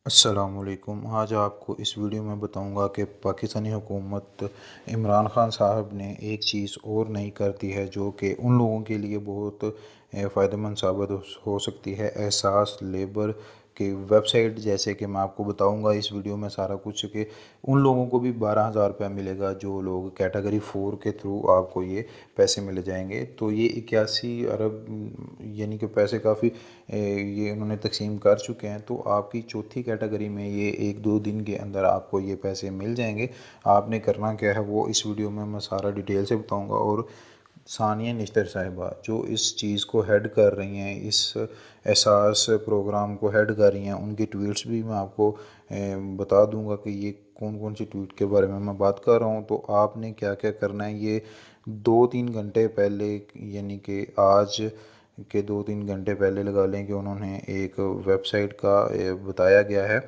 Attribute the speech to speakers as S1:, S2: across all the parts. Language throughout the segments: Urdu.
S1: السلام علیکم۔ آج آپ کو اس ویڈیو میں بتاؤں گا کہ پاکستانی حکومت عمران خان صاحب نے ایک چیز اور نہیں کرتی ہے جو کہ ان لوگوں کے لیے بہت فائدہ مند ثابت ہو سکتی ہے۔ احساس لیبر کی ویب سائٹ، جیسے کہ میں آپ کو بتاؤں گا اس ویڈیو میں سارا کچھ، کہ ان لوگوں کو بھی 12,000 روپیہ ملے گا جو لوگ کیٹیگری 4 کے تھرو آپ کو یہ پیسے مل جائیں گے۔ تو یہ 81 ارب یعنی کہ پیسے کافی یہ انہوں نے تقسیم کر چکے ہیں۔ تو آپ کی چوتھی کیٹیگری میں یہ 1-2 دن کے اندر آپ کو یہ پیسے مل جائیں گے۔ آپ نے کرنا کیا ہے وہ اس ویڈیو میں سارا ڈیٹیل سے بتاؤں گا، اور ثانیہ نشتر صاحبہ جو اس چیز کو ہیڈ کر رہی ہیں، اس احساس پروگرام کو ہیڈ کر رہی ہیں، ان کی ٹویٹس بھی میں آپ کو بتا دوں گا کہ یہ کون کون سی ٹویٹ کے بارے میں بات کر رہا ہوں۔ تو آپ نے کیا کیا کرنا ہے، یہ 2-3 گھنٹے پہلے، یعنی کہ آج کے 2-3 گھنٹے پہلے لگا لیں کہ انہوں نے ایک ویب سائٹ کا بتایا گیا ہے۔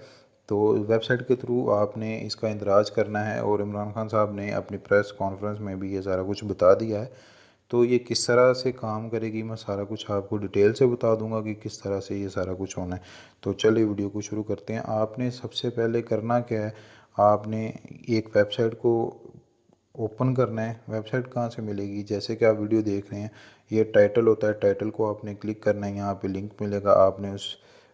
S1: تو ویب سائٹ کے تھرو آپ نے اس کا اندراج کرنا ہے، اور عمران خان صاحب نے اپنی پریس کانفرنس میں بھی یہ سارا کچھ بتا دیا ہے۔ تو یہ کس طرح سے کام کرے گی، میں سارا کچھ آپ کو ڈیٹیل سے بتا دوں گا کہ کس طرح سے یہ سارا کچھ ہونا ہے۔ تو چلیے ویڈیو کو شروع کرتے ہیں۔ آپ نے سب سے پہلے کرنا کیا ہے، آپ نے ایک ویب سائٹ کو اوپن کرنا ہے۔ ویب سائٹ کہاں سے ملے گی، جیسے کہ آپ ویڈیو دیکھ رہے ہیں، یہ ٹائٹل ہوتا ہے، ٹائٹل کو آپ نے کلک کرنا ہے، یہاں پہ لنک ملے گا، آپ نے اس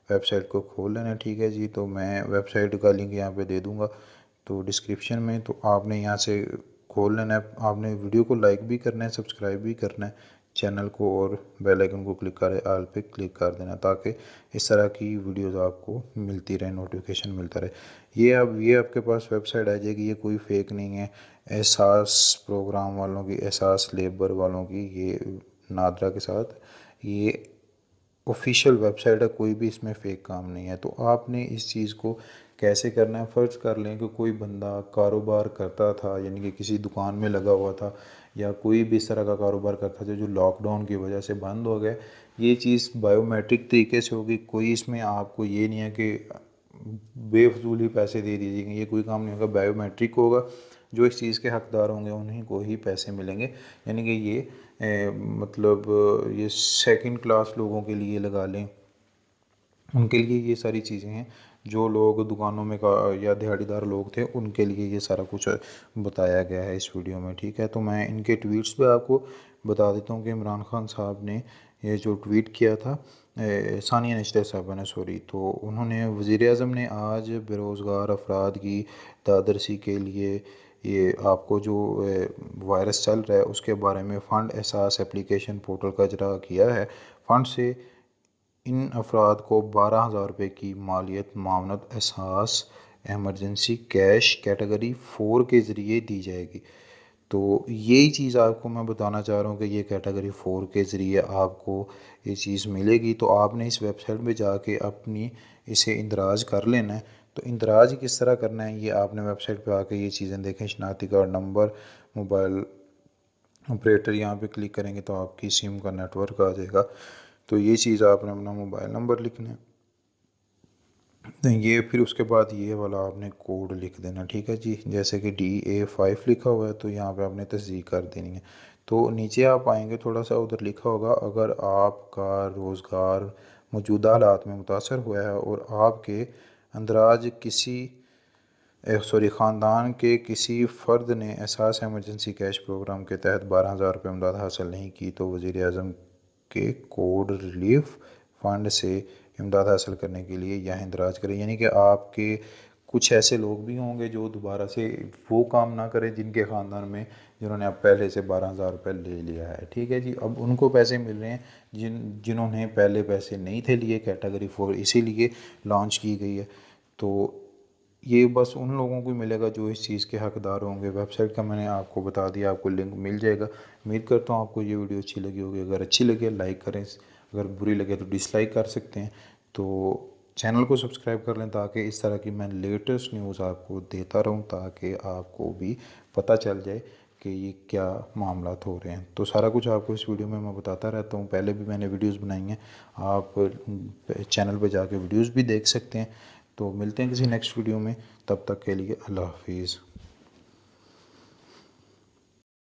S1: ویب سائٹ کو کھول لینا ہے۔ ٹھیک ہے جی، تو میں ویب سائٹ کا لنک یہاں پہ دے دوں گا تو ڈسکرپشن میں، تو آپ نے یہاں سے کھول لینا ہے۔ آپ نے ویڈیو کو لائک بھی کرنا ہے، سبسکرائب بھی کرنا ہے چینل کو، اور بیل آئیکن کو کلک کرے آل پہ کلک کر دینا، تاکہ اس طرح کی ویڈیوز آپ کو ملتی رہے، نوٹیفیکیشن ملتا رہے۔ یہ آپ کے پاس ویب سائٹ آ جائے گی، یہ کوئی فیک نہیں ہے، احساس پروگرام والوں کی، احساس لیبر والوں کی، یہ نادرا کے ساتھ یہ آفیشیل ویب سائٹ ہے، کوئی بھی اس میں فیک کام نہیں ہے۔ تو آپ نے اس چیز کو کیسے کرنا ہے، فرض کر لیں کہ کوئی بندہ کاروبار کرتا تھا، یعنی کہ کسی دکان میں لگا ہوا تھا، یا کوئی بھی اس طرح کا کاروبار کرتا تھا جو لاک ڈاؤن کی وجہ سے بند ہو گیا۔ یہ چیز بائیو میٹرک طریقے سے ہوگی، کوئی اس میں آپ کو یہ نہیں ہے کہ بے فضول ہی پیسے دے دیجیے گا، یہ کوئی کام نہیں ہوگا، بائیو میٹرک ہوگا، جو اس چیز کے حقدار ہوں گے انہیں کو ہی پیسے ملیں گے۔ یعنی کہ یہ مطلب یہ سیکنڈ کلاس لوگوں کے لیے لگا لیں، ان کے لیے یہ ساری چیزیں ہیں۔ جو لوگ دکانوں میں یا دیہڑی دار لوگ تھے، ان کے لیے یہ سارا کچھ بتایا گیا ہے اس ویڈیو میں۔ ٹھیک ہے، تو میں ان کے ٹویٹس پہ آپ کو بتا دیتا ہوں کہ عمران خان صاحب نے یہ جو ٹویٹ کیا تھا، ثانیہ نشتر صاحبہ نے، سوری، تو انہوں نے، وزیر اعظم نے آج بے روزگار افراد کی دادرسی کے لیے یہ آپ کو جو وائرس چل رہا ہے اس کے بارے میں فنڈ احساس اپلیکیشن پورٹل کا اجرا کیا ہے۔ فنڈ سے ان افراد کو 12,000 روپے کی مالیت معاونت احساس ایمرجنسی کیش کیٹیگری 4 کے ذریعے دی جائے گی۔ تو یہی چیز آپ کو میں بتانا چاہ رہا ہوں کہ یہ کیٹیگری 4 کے ذریعے آپ کو یہ چیز ملے گی۔ تو آپ نے اس ویب سائٹ پہ جا کے اپنی اسے اندراج کر لینا ہے۔ تو اندراج کس طرح کرنا ہے، یہ آپ نے ویب سائٹ پہ آ کے یہ چیزیں دیکھیں، شناختی کارڈ نمبر، موبائل آپریٹر، یہاں پہ کلک کریں گے تو آپ کی سم کا نیٹ ورک آ جائے گا۔ تو یہ چیز آپ نے اپنا موبائل نمبر لکھنا ہے، یہ پھر اس کے بعد یہ والا آپ نے کوڈ لکھ دینا۔ ٹھیک ہے جی، جیسے کہ DA5 لکھا ہوا ہے تو یہاں پہ آپ نے تصدیق کر دینی ہے۔ تو نیچے آپ آئیں گے، تھوڑا سا ادھر لکھا ہوگا، اگر آپ کا روزگار موجودہ حالات میں متاثر ہوا ہے اور آپ کے اندراج خاندان کے کسی فرد نے احساس ایمرجنسی کیش پروگرام کے تحت 12,000 روپے امداد حاصل نہیں کی، تو وزیر اعظم کے کوڈ ریلیف فنڈ سے امداد حاصل کرنے کے لیے یہاں اندراج کریں۔ یعنی کہ آپ کے کچھ ایسے لوگ بھی ہوں گے جو دوبارہ سے وہ کام نہ کریں جن کے خاندان میں، جنہوں نے اب پہلے سے 12,000 روپے لے لیا ہے۔ ٹھیک ہے جی، اب ان کو پیسے مل رہے ہیں جنہوں نے پہلے پیسے نہیں تھے لیے، کیٹیگری 4 اسی لیے لانچ کی گئی ہے۔ تو یہ بس ان لوگوں کو ملے گا جو اس چیز کے حقدار ہوں گے۔ ویب سائٹ کا میں نے آپ کو بتا دیا، آپ کو لنک مل جائے گا۔ امید کرتا ہوں آپ کو یہ ویڈیو اچھی لگی ہوگی، اگر اچھی لگے لائک کریں، اگر بری لگے تو ڈس لائک کر سکتے ہیں۔ تو چینل کو سبسکرائب کر لیں تاکہ اس طرح کی میں لیٹسٹ نیوز آپ کو دیتا رہوں، تاکہ آپ کو بھی پتہ چل جائے کہ یہ کیا معاملات ہو رہے ہیں۔ تو سارا کچھ آپ کو اس ویڈیو میں بتاتا رہتا ہوں، پہلے بھی میں نے ویڈیوز بنائی ہیں، آپ چینل پہ جا کے ویڈیوز بھی دیکھ سکتے ہیں۔ تو ملتے ہیں کسی نیکسٹ ویڈیو میں، تب تک کے لیے اللہ حافظ۔